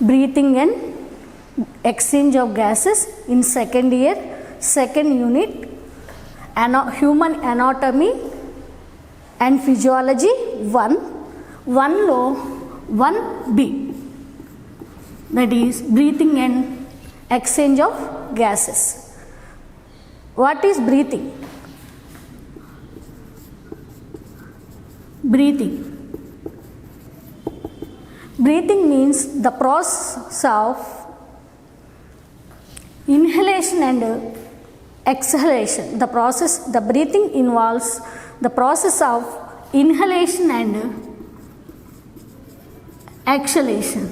breathing and exchange of gases in second year, second unit, human anatomy and physiology 1 లో 1b, that is breathing and exchange of gases. What is breathing? Breathing means the process of inhalation and exhalation. The breathing involves the process of inhalation and exhalation.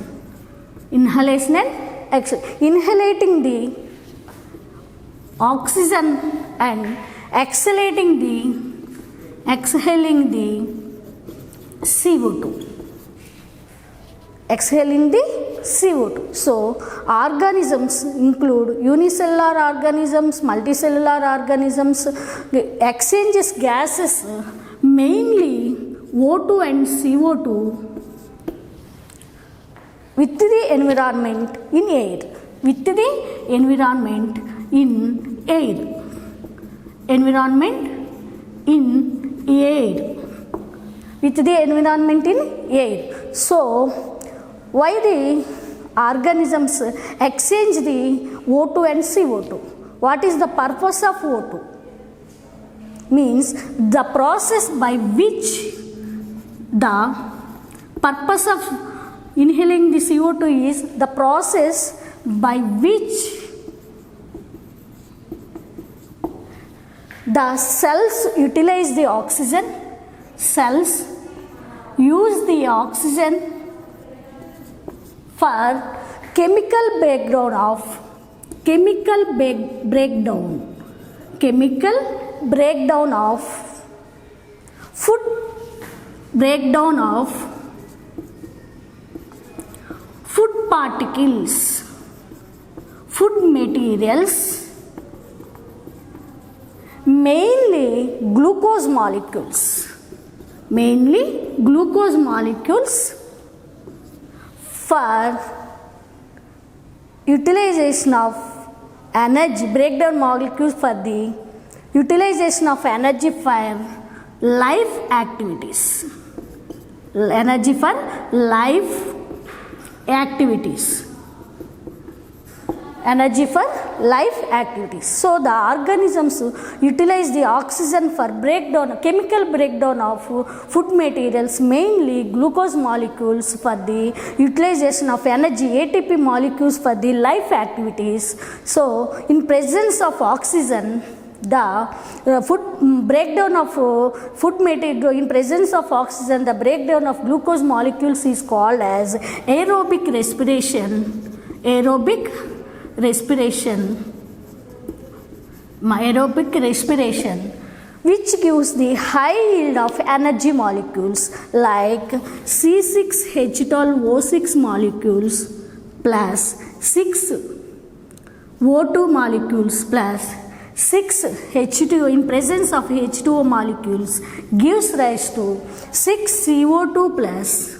Inhalating the oxygen and exhaling the CO2. So organisms include unicellular organisms, multicellular organisms, exchanges gases, mainly O2 and CO2 with the environment in air. With the environment in air. So why the organisms exchange the O2 and CO2? What is the purpose of O2? Means the process by which the purpose of inhaling the CO2 is the process by which the cells utilize the oxygen. Cells use the oxygen for chemical breakdown of food particles, food materials, mainly glucose molecules for utilization of energy, breakdown molecules for the utilization of energy for life activities. So the organisms utilize the oxygen for chemical breakdown of food materials, mainly glucose molecules for the utilization of energy, ATP molecules for the life activities. So in presence of oxygen, the breakdown of food material, in presence of oxygen, the breakdown of glucose molecules is called as aerobic respiration, which gives the high yield of energy molecules like C6H12O6 molecules plus 6 O2 molecules plus 6 H2 in presence of H2O molecules gives rise to 6 CO2 plus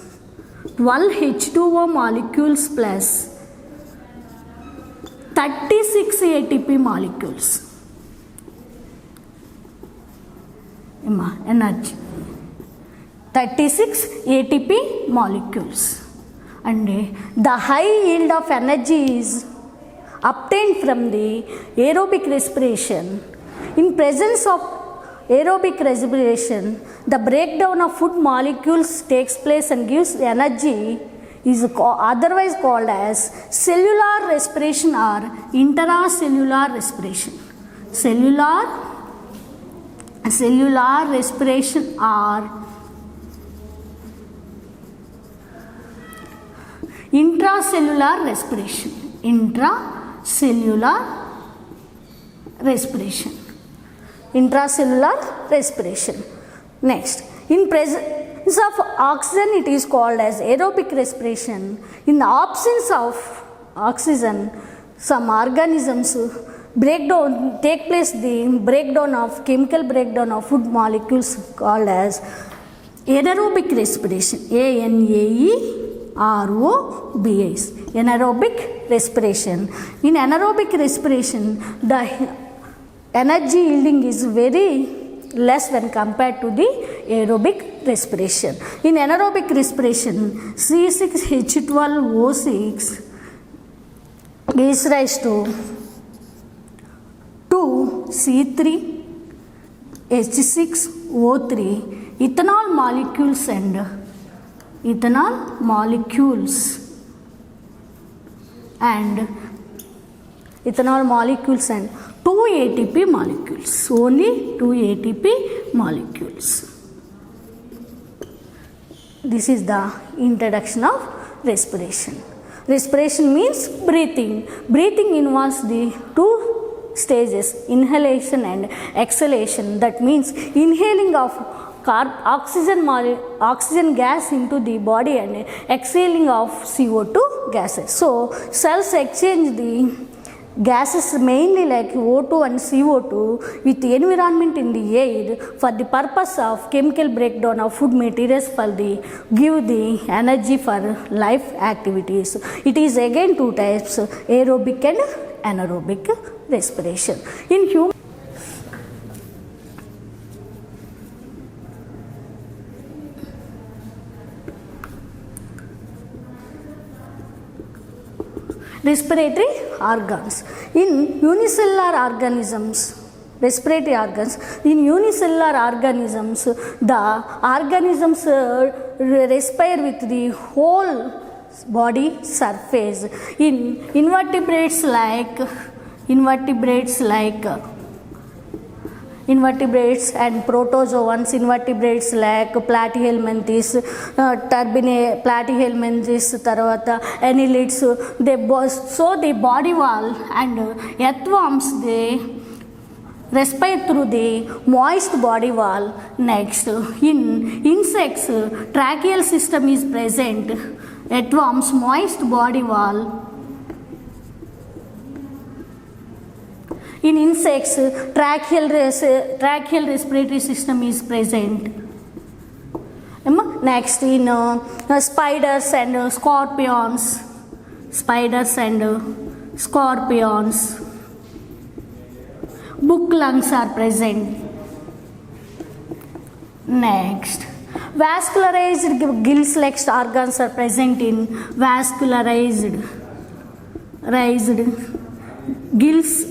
12 H2O molecules plus 36 ATP molecules. Energy 36 ATP molecules, and the high yield of energy is obtained from the aerobic respiration. In presence of aerobic respiration, the breakdown of food molecules takes place and gives energy, is otherwise called as cellular respiration or intracellular respiration. Cellular respiration or intracellular respiration. Next, in presence of oxygen, it is called as aerobic respiration. In the absence of oxygen, some organisms chemical breakdown of food molecules called as anaerobic respiration. ANAEROBIC. anaerobic respiration. In anaerobic respiration, the energy yielding is very less when compared to the aerobic respiration. In anaerobic respiration, C6H12O6 gives rise to 2C3H6O3 ethanol molecules and 2 ATP molecules, only 2 ATP molecules. This is the introduction of respiration. Respiration means breathing. Breathing involves the two stages, inhalation and exhalation. That means inhaling of oxygen gas into the body and exhaling of CO2 gases. So cells exchange the gases mainly like O2 and CO2 with the environment in the air for the purpose of chemical breakdown of food materials for the give the energy for life activities. It is again two types, aerobic and anaerobic respiration. In human respiratory organs. In unicellular organisms, respiratory organs, in unicellular organisms, the organisms respire with the whole body surface. In invertebrates and protozoans, invertebrates like platyhelminthes, platyhelminthes, tarvata annelids, so the body wall, and earthworms, they respire through the moist body wall. Next, in insects, tracheal system is present, earthworms, moist body wall. In insects, tracheal respiratory system is present. Next, in spiders and scorpions, book lungs are present. Next, vascularized gills-like organs are present in vascularized gills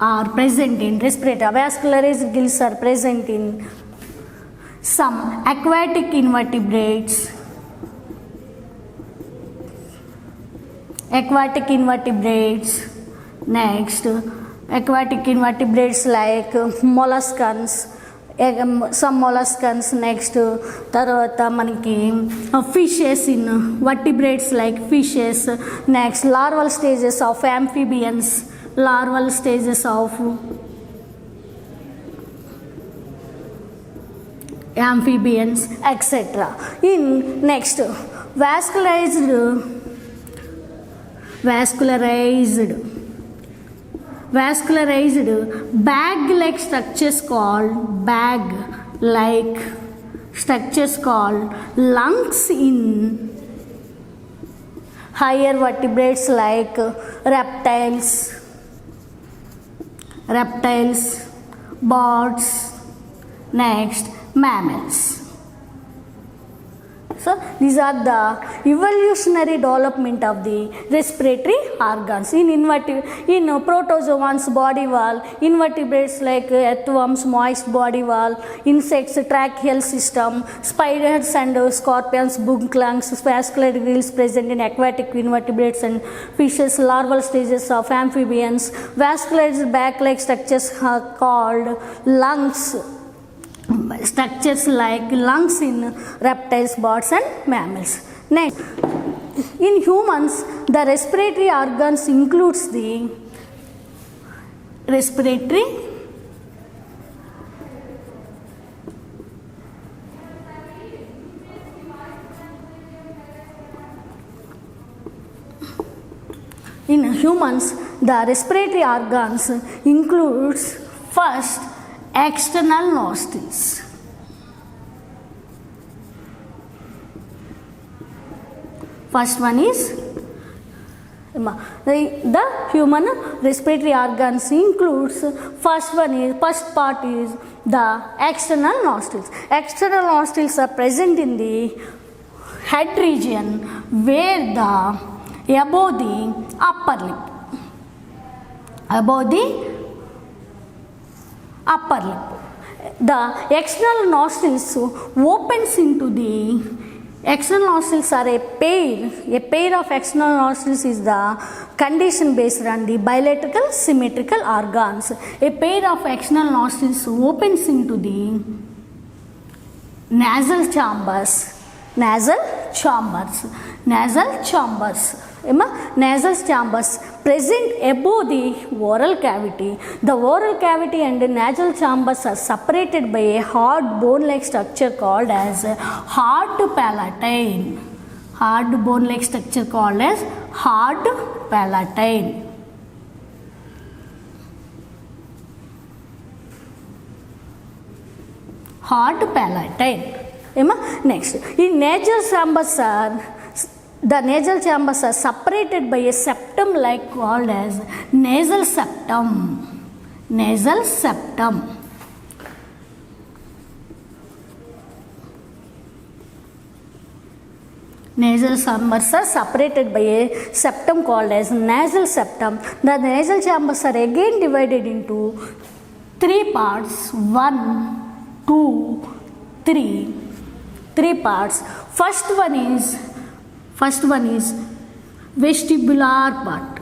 are present in respirator. Vascularized gills are present in some aquatic invertebrates. Next, aquatic invertebrates like molluscans, some molluscans. Next, tarvata manaki fishes, in vertebrates like fishes. Next, larval stages of amphibians, etc. In next, vascularized bag-like structures called lungs in higher vertebrates like reptiles, birds. Next, mammals. So these are the evolutionary development of the respiratory organs. In protozoans, body wall, invertebrates like earthworms, moist body wall, insects, tracheal system, spiders and scorpions, book lungs, vascular gills present in aquatic invertebrates and fishes, larval stages of amphibians. Vascularized bag-like structures are called lungs. Structures like lungs in reptiles, birds and mammals. Next, in humans, the respiratory organs includes the respiratory in humans, the respiratory organs includes first external nostrils. First one is The human respiratory organs includes first part is the external nostrils. External nostrils are present in the head region where the above the upper lip. Above the upper lip. The external nostrils opens into the external nostrils are a pair of external nostrils is the condition based on the bilateral symmetrical organs. A pair of external nostrils opens into the nasal chambers. Nasal chambers present above the oral cavity. The oral cavity and the nasal chambers are separated by a hard bone-like structure called as hard palatine. Hard bone-like structure called as hard palatine. Hard palatine. Next, in nasal chambers the nasal chambers are separated by a septum like called as nasal septum. Nasal septum. Nasal chambers are separated by a septum called as nasal septum. The nasal chambers are again divided into three parts. 1, 2, 3. Three parts. First one is vestibular part.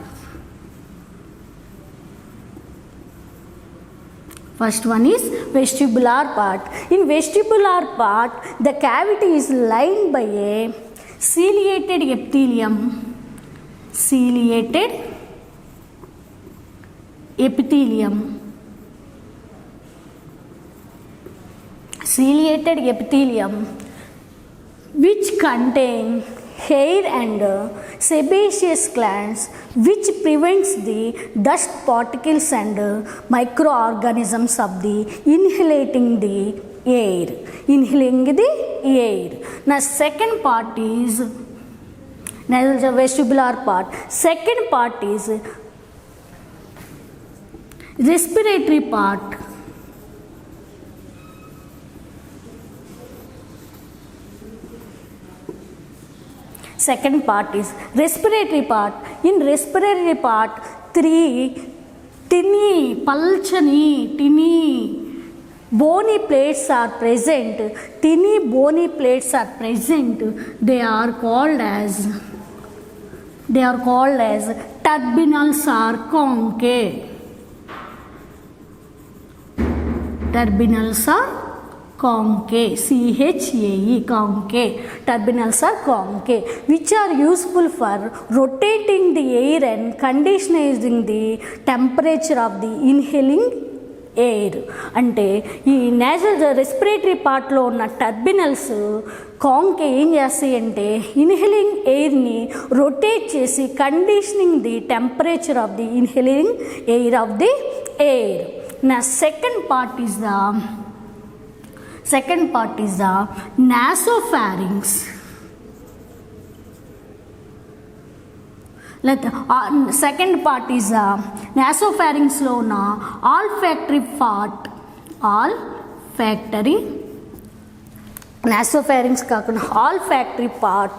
First one is vestibular part. In vestibular part, the cavity is lined by a ciliated epithelium. Ciliated epithelium. Ciliated epithelium which contain hair and sebaceous glands which prevents the dust particles and microorganisms of the inhaling the air. Now second part is vestibular part. Second part is respiratory part. Second part is respiratory part. In respiratory part, three tiny bony plates are present. Tiny bony plates are present. They are called as turbinals or concave. Turbinals are concave, CHAE, concave. Turbinals are concave, which are useful for rotating the air and conditioning the temperature of the inhaling air. అంటే ఈ nasal respiratory పార్ట్లో ఉన్న టర్బినల్స్ concave ఏం చేస్తాయి అంటే inhaling ఎయిర్ని rotate చేసి conditioning the temperature of the inhaling air of the air. నా second part is the nasopharynx. Second part is the nasopharynx lo na olfactory part. Nasopharynx kakuna olfactory part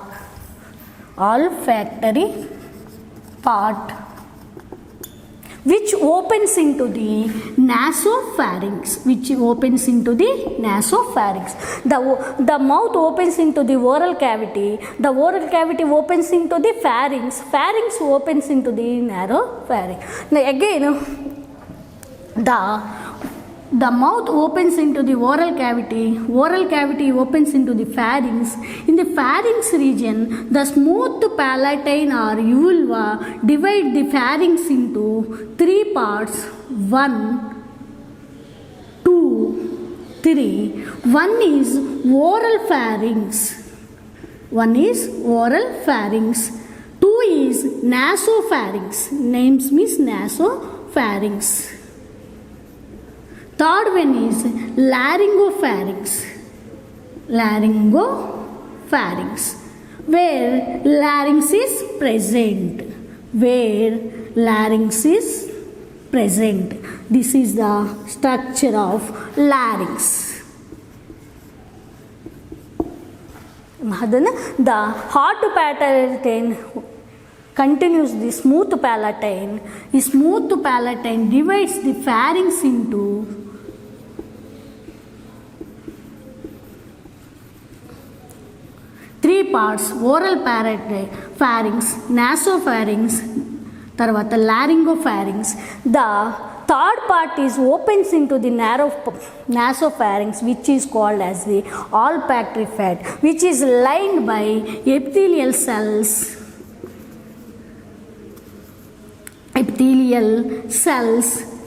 which opens into the nasopharynx. The mouth opens into the oral cavity. The oral cavity opens into the pharynx. Pharynx opens into the naropharynx. Now again, the mouth opens into the oral cavity opens into the pharynx. In the pharynx region, the smooth palatine or uvula divide the pharynx into three parts. 1, 2, 3. One is oral pharynx. 2 is nasopharynx. Names means nasopharynx. Third one is laryngopharynx, where larynx is present. where larynx is present. This is the structure of larynx. The hard palatine continues the smooth palatine. The smooth palatine divides the pharynx into three parts: oral pharynx, nasopharynx, tarvata laryngopharynx. The third part is opens into the narrow nasopharynx, which is called as the olfactory fat, which is lined by epithelial cells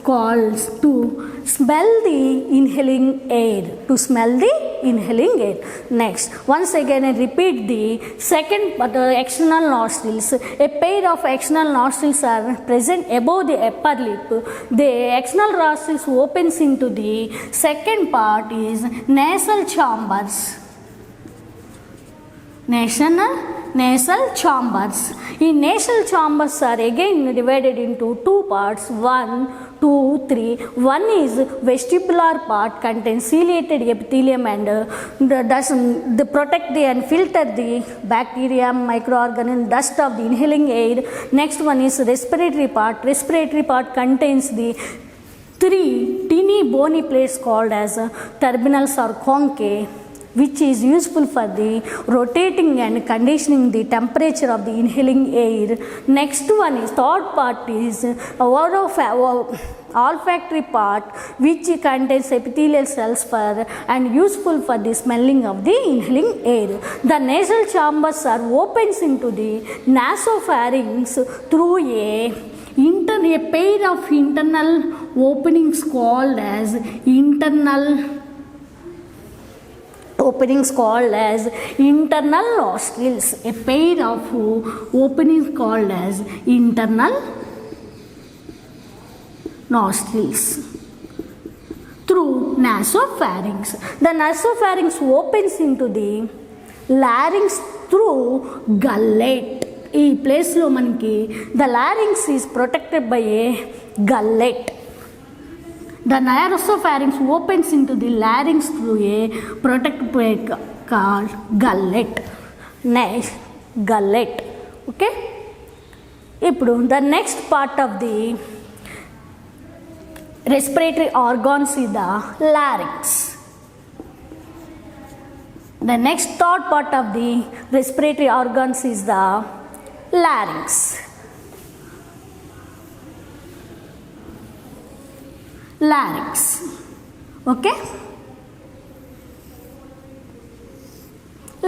called to smell the inhaling air. Next, once again I repeat the second external nostrils. A pair of external nostrils are present above the upper lip. The external nostrils opens into the second part is nasal chambers. Nasal chambers. In nasal chambers are again divided into two parts: 1, 2, 3. One is vestibular part, contains ciliated epithelium and does protect and filter the bacteria, microorganisms, dust of the inhaling air. Next one is respiratory part. Respiratory part contains the three teeny bony plates called as turbinals or conchae, which is useful for the rotating and conditioning the temperature of the inhaling air. Next one is third part is olfactory part, which contains epithelial cells for and useful for the smelling of the inhaling air. The nasal chambers are opens into the nasopharynx through a pair of internal openings called as internal nostrils. A pair of openings called as internal nostrils through nasopharynx. The nasopharynx opens into the larynx through gullet. ఈ ప్లేస్లో మనకి the larynx is protected by a gullet. The nasopharynx opens into the larynx through a protected plate called gullet. Gullet. Okay. ఇప్పుడు the next part of the respiratory organs is the larynx. The next third part of the respiratory organs is the larynx. Okay.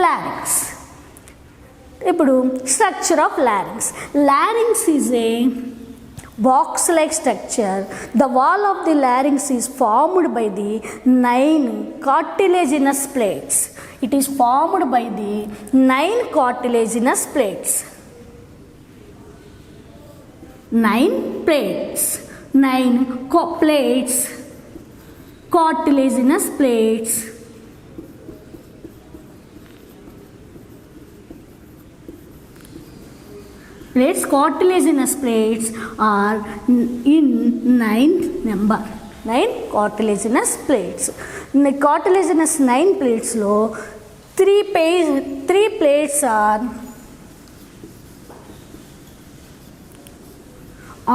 Larynx. ఇప్పుడు structure of larynx. Larynx is a box-like structure. The wall of the larynx is formed by the 9 cartilaginous plates. It is formed by the 9 cartilaginous plates. 9 plates. 9 plates, cartilaginous plates. Cartilaginous plates are in 9 number. 9 cartilaginous plates. In the cartilaginous 9 plates lo 3 plates are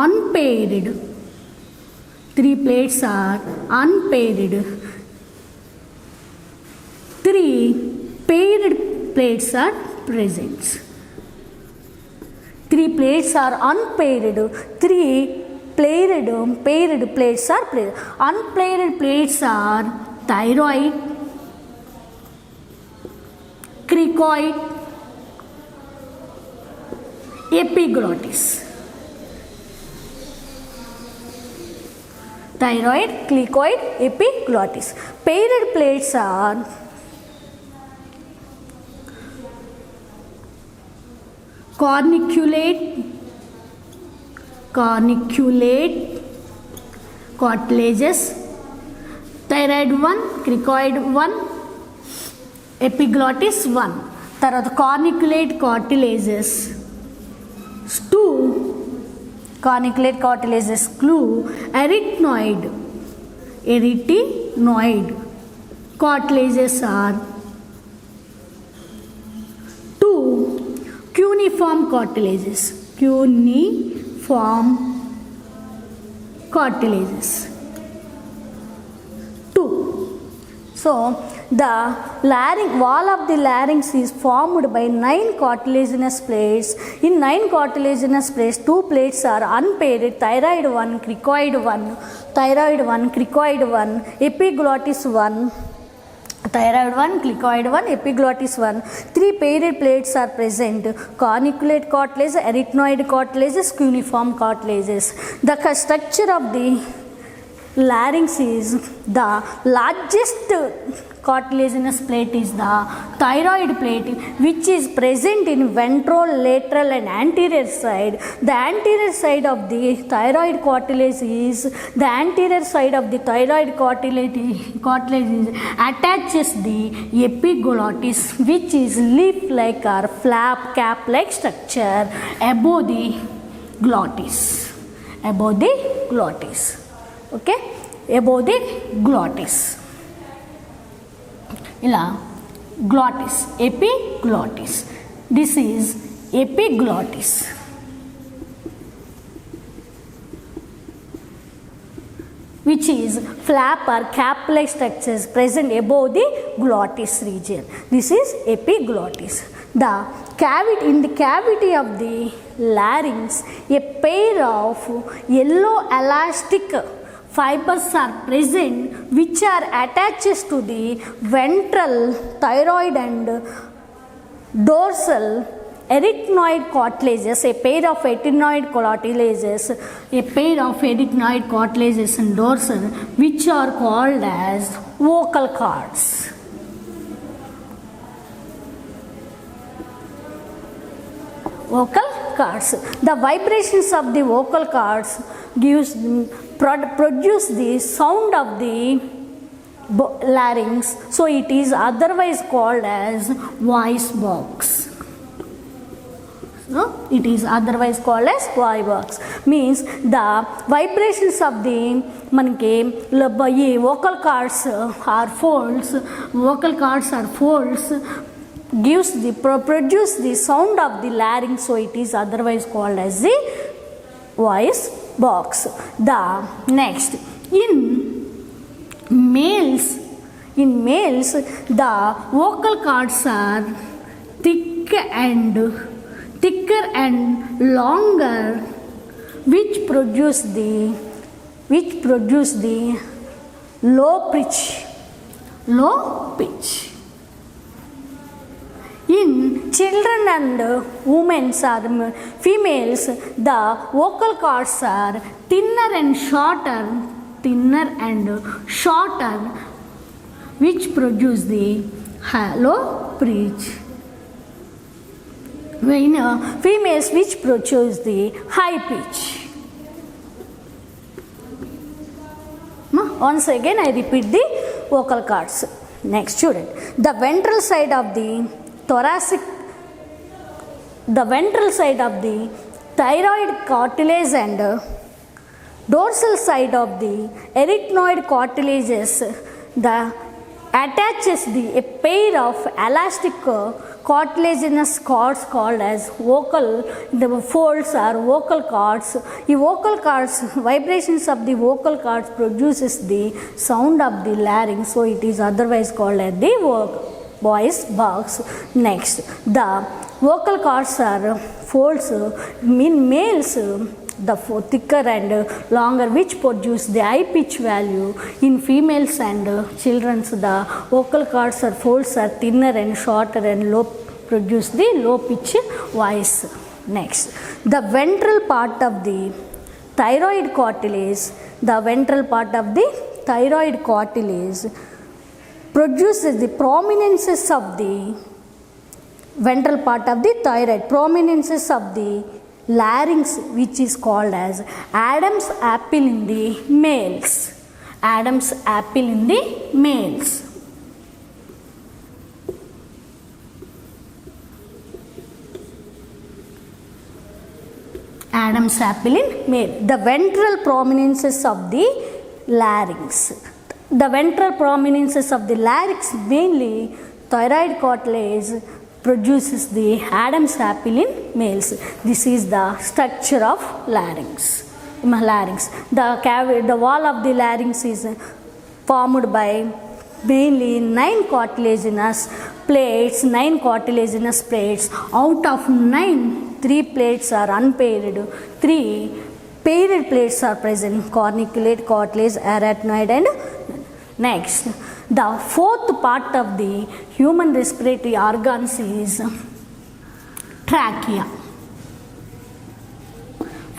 unpaired. 3 plates are unpaired. 3 paired plates are present. 3 plates are unpaired. 3 paired plates are present. Unpaired plates are thyroid, cricoid, epiglottis. Thyroid, cricoid, epiglottis. Paired plates are corniculate, cartilages, thyroid 1, cricoid 1, epiglottis 1. తర్వాత corniculate cartilages 2 Corniculate cartilages. Clue: arytenoid cartilages are two cuneiform cartilages. Two. So the wall of the larynx is formed by 9 cartilaginous plates. In 9 cartilaginous plates, 2 plates are unpaired: thyroid 1, cricoid 1, epiglottis 1. Thyroid 1, cricoid 1, epiglottis 1. 3 paired plates are present: corniculate cartilage, arytenoid cartilages, cuneiform cartilages. The structure of the larynx is the largest cartilaginous plate is the thyroid plate, which is present in ventrolateral and anterior side. The anterior side of the thyroid cartilage is attaches the epiglottis, which is leaf-like or flap cap-like structure above the glottis. Okay, above the glottis. Glottis, epiglottis. This is epiglottis. Which is flap or cap-like structures present above the glottis region. This is epiglottis. In the cavity of the larynx, a pair of yellow elastic fibers are present, which are attached to the ventral, thyroid and dorsal arytenoid cartilages. A pair of arytenoid cartilages and dorsal, which are called as vocal cords. The vibrations of the vocal cords produce the sound of the larynx, so it is otherwise called as voice box. It is otherwise called as voice box. Means the vibrations of the vocal cords are folds. Produce the sound of the larynx, so it is otherwise called as the voice box. The next, in males, the vocal cords are thicker and longer, which produce the low pitch. In children and women or females, the vocal cords are thinner and shorter, which produce the low pitch. In females, which produce the high pitch. Once again, I repeat the vocal cords. Next, student, the ventral side of the thyroid cartilage and dorsal side of the arytenoid cartilages attaches a pair of elastic cartilaginous cords called as folds or vocal cords. The vocal cords, vibrations of the vocal cords produces the sound of the larynx, so it is otherwise called as the voice box. Next, the vocal cords are folds in males, the thicker and longer, which produce the high pitch value. In females and children, the vocal cords or folds are thinner and shorter and produce the low pitch voice. Next, the ventral part of the thyroid cartilage, produces the prominences of the ventral part of the thyroid, prominences of the larynx, which is called as Adam's apple in the males. Adam's apple in the males. Adam's apple in male. The ventral prominences of the larynx. The ventral prominences of the larynx, mainly thyroid cartilage, produces the Adam's apple in males. This is the structure of larynx. The wall of the larynx is formed by mainly 9 cartilaginous plates. Out of 9, 3 plates are unpaired. 3 paired plates are present: corniculate, cartilage, arachnoid, and next. The fourth part of the human respiratory organs is trachea.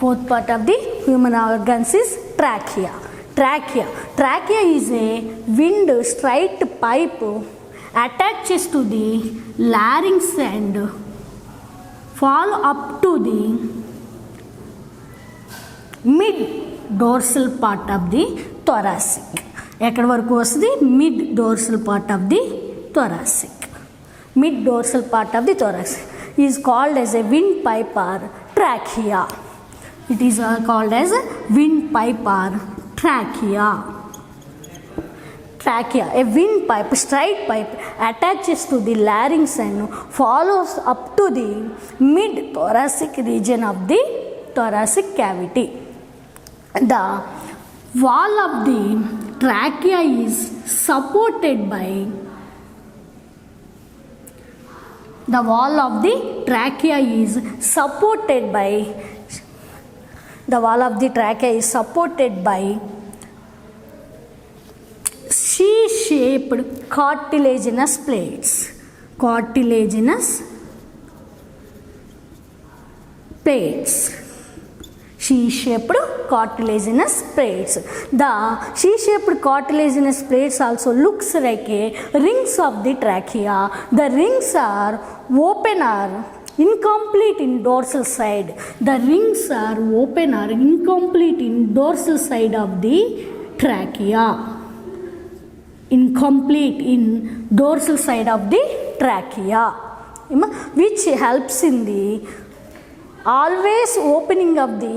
Fourth part of the human organs is trachea. Trachea is a wind straight pipe attaches to the larynx and fall up to the mid dorsal part of the thoracic. ఎక్కడి వరకు వస్తుంది? Mid dorsal part of the thoracic. Mid dorsal part of the thoracic is called as a windpipe or trachea. It is called as windpipe or trachea. Trachea, a wind pipe, straight pipe, attaches to the larynx and follows up to the mid thoracic region of the thoracic cavity. The wall of the trachea is supported by the wall of the trachea is supported by the wall of the trachea is supported by C-shaped cartilaginous plates. C-shaped cartilaginous plates. The C-shaped cartilaginous plates also looks like a rings of the trachea. The rings are open or incomplete in dorsal side. The rings are open or incomplete in dorsal side of the trachea. Incomplete in dorsal side of the trachea, which helps in the always opening of the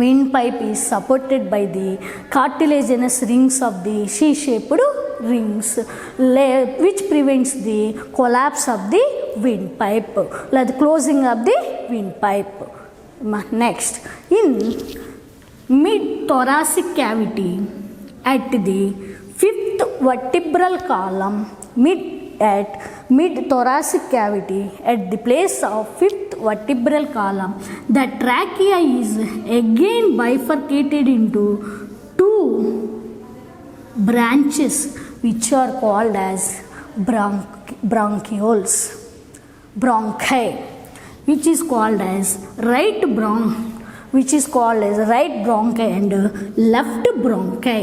windpipe is supported by the cartilaginous rings of the C-shaped rings, which prevents the collapse of the windpipe, like the closing of the windpipe. Next, in mid-thoracic cavity at the fifth vertebral column, mid-thoracic cavity at the place of fifth vertebral column, the trachea is again bifurcated into two branches which are called as bronchioles, bronchi, which is called as right bronchi and left bronchi.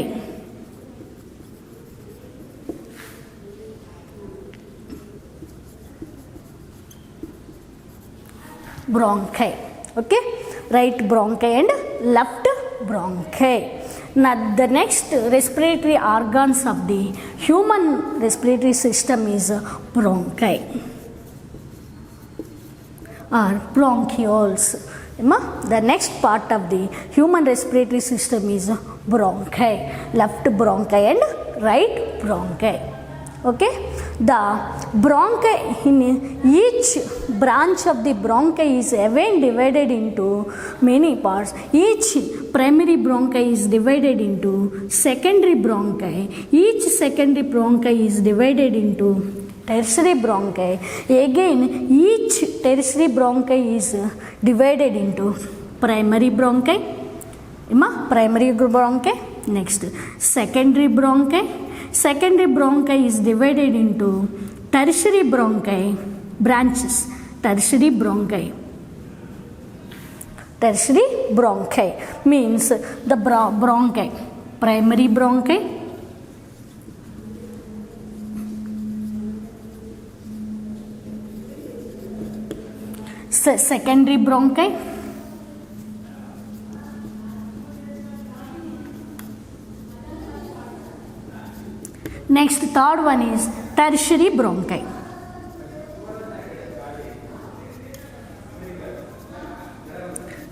Bronchi, okay, right bronchi and left bronchi. Now the next respiratory organs of the human respiratory system is bronchi or bronchioles. The next part of the human respiratory system is bronchi, left bronchi and right bronchi. Okay, the bronchi, in each branch of the bronchi is again divided into many parts. Each primary bronchi is divided into secondary bronchi. Each secondary bronchi is divided into tertiary bronchi. Again, each tertiary bronchi is divided into primary bronchi. Primary bronchi. Next, secondary bronchi. Secondary bronchi is divided into tertiary bronchi branches. Tertiary bronchi means the bronchi, primary bronchi, secondary bronchi, next third one is tertiary bronchi.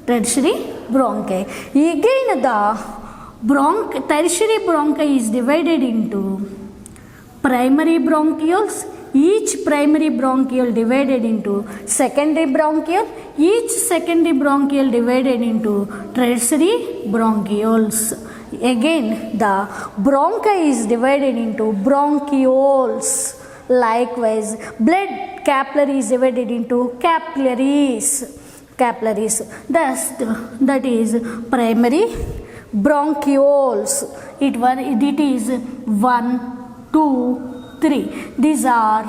tertiary bronchi. Again the tertiary bronchi is divided into primary bronchioles, each primary bronchiole divided into secondary bronchiole, each secondary bronchiole divided into tertiary bronchioles. Again the bronchi is divided into bronchioles. Likewise blood capillary is divided into capillaries. That is primary bronchioles. It is 1, 2, 3. These are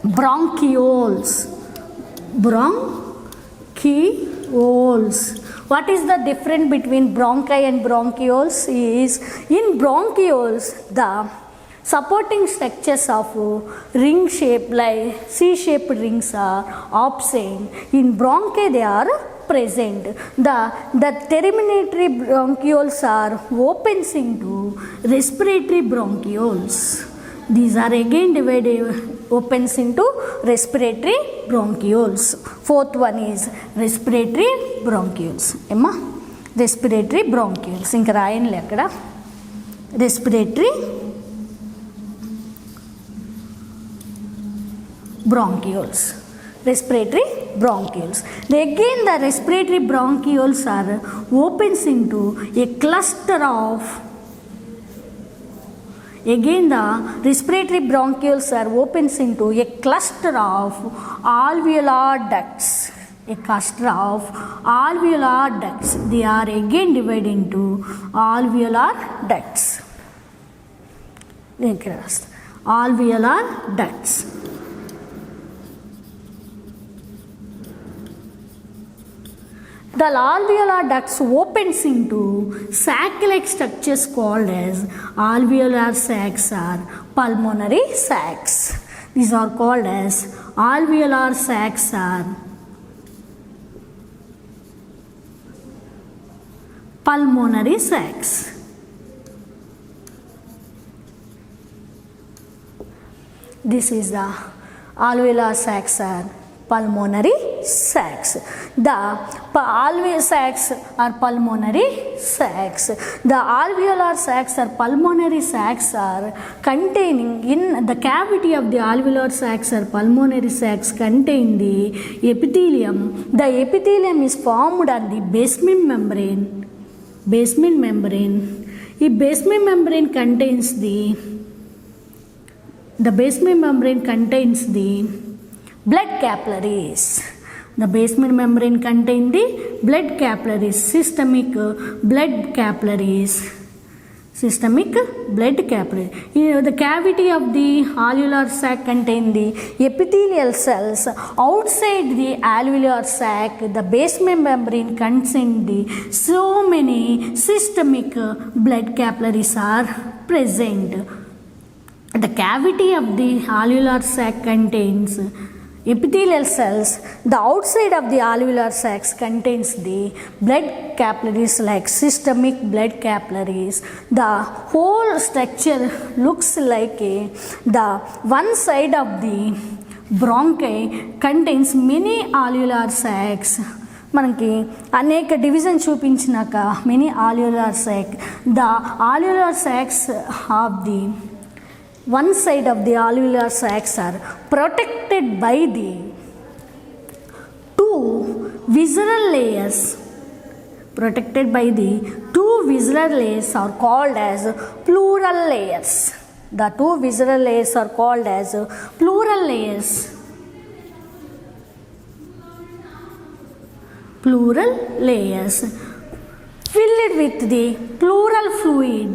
bronchioles. What is the difference between bronchi and bronchioles? Is in bronchioles the supporting structures of ring shape like C-shaped rings are absent. In bronchi they are present. The terminatory bronchioles are opens into respiratory bronchioles. These are again divided, opens into respiratory bronchioles. Fourth one is respiratory bronchioles. Emma, respiratory bronchioles. Inka rayanli akkada respiratory bronchioles. Respiratory bronchioles. Again the respiratory bronchioles are opens into a cluster of, again the respiratory bronchioles are opens into a cluster of alveolar ducts. A cluster of alveolar ducts. They are again divided into alveolar ducts. Alveolar ducts. The alveolar ducts opens into sac-like structures called as alveolar sacs or pulmonary sacs. These are called as alveolar sacs or pulmonary sacs. This is the alveolar sacs or pulmonary sacs. The alveolar sacs are pulmonary sacs. The alveolar sacs or pulmonary sacs are containing in the cavity of the alveolar sacs or pulmonary sacs contain the epithelium. The epithelium is formed on the basement membrane. Basement membrane. The basement membrane contains the basement membrane contains the blood capillaries. The basement membrane contains the blood capillaries, systemic blood capillaries. Systemic blood capillary. The cavity of the alveolar sac contains the epithelial cells. Outside the alveolar sac, the basement membrane contains the so many systemic blood capillaries are present. The cavity of the alveolar sac contains epithelial cells. The outside of the alveolar sacs contains the blood capillaries like systemic blood capillaries. The whole structure looks like the one side of the bronchi contains many alveolar sacs. మనకి అనేక division చూపించినాక many alveolar sac. The alveolar sacs of the one side of the alveolar sacs are protected by the two visceral layers. Protected by the two visceral layers are called as pleural layers. The two visceral layers are called as pleural layers. Pleural layers filled with the pleural fluid.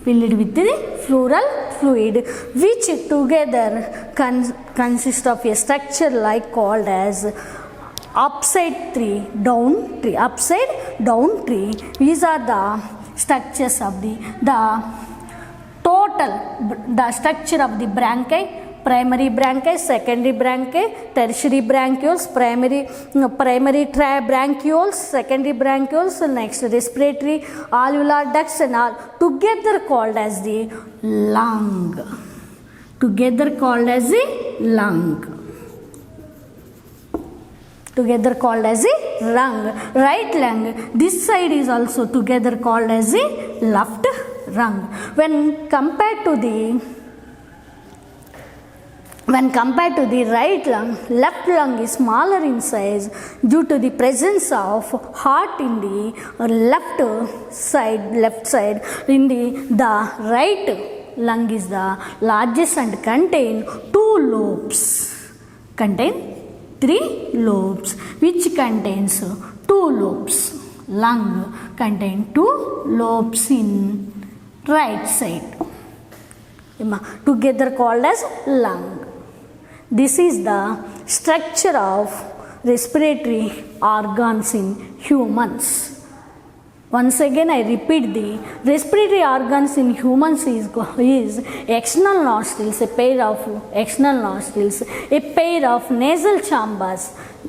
Filled with the pleural fluid, which together consist of a structure like called as upside down tree. These are the structures of the structure of the bronchi. Primary bronchi, secondary bronchi, tertiary bronchioles, primary bronchioles, secondary bronchioles, next respiratory alveolar ducts and all together called as the lung. together called as a lung. Right lung, this side is also together called as a left lung. When compared to the right lung, left lung is smaller in size due to the presence of heart in the left side. In the right lung is the largest and contain 2 lobes. Contain 3 lobes, which contains 2 lobes. Lung contain 2 lobes in right side, together called as lung. This is the structure of respiratory organs in humans. Once again I repeat, the respiratory organs in humans is external nostrils, a pair of external nostrils, a pair of nasal chambers.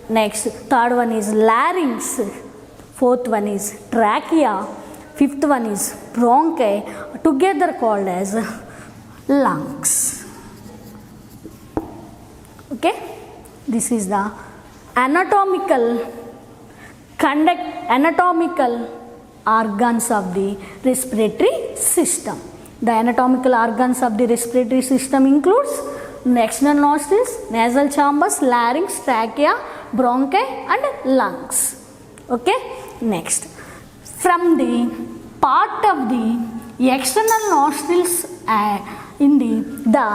Next, third one is larynx, fourth one is trachea, fifth one is bronchi, together called as lungs. Okay, this is the anatomical organs of the respiratory system. The anatomical organs of the respiratory system includes external nostrils, nasal chambers, larynx, trachea, bronchi and lungs. Okay, next, from the part of the external nostrils, the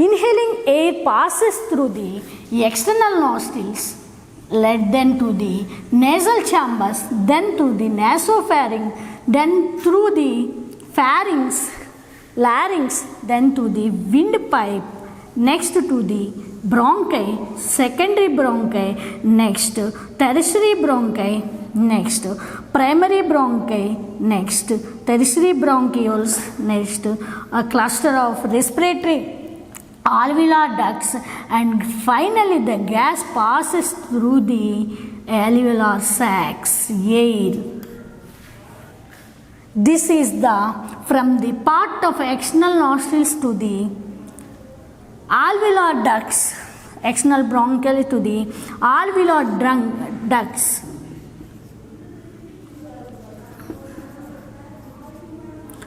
inhaling air passes through the external nostrils, led then to the nasal chambers, then to the nasopharynx, then through the larynx, then to the windpipe, next to the bronchi, secondary bronchi, next tertiary bronchi, next primary bronchi, next tertiary bronchioles, next a cluster of respiratory alveolar ducts, and finally the gas passes through the alveolar sacs, air. This is from the part of external nostrils to the alveolar ducts, external bronchial to the alveolar ducts.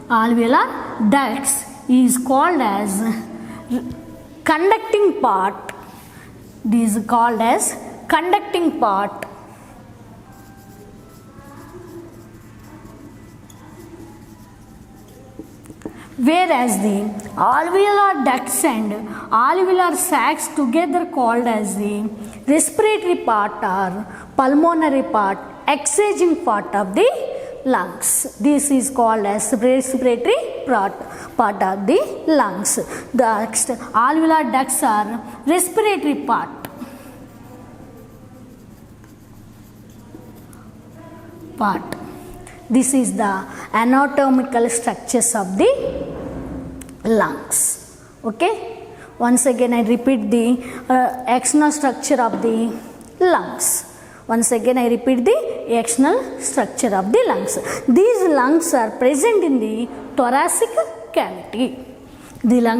Alveolar ducts is called as conducting part. This is called as conducting part. Whereas the alveolar ducts and alveolar sacs together called as the respiratory part or pulmonary part, exchanging part of the lungs. This is called as respiratory part of the lungs. The alveolar ducts are respiratory part. This is the anatomical structures of the lungs. Okay, once again I repeat the external structure of the lungs. Once again I repeat the external structure of the lungs. These lungs are present in the thoracic cavity. The lungs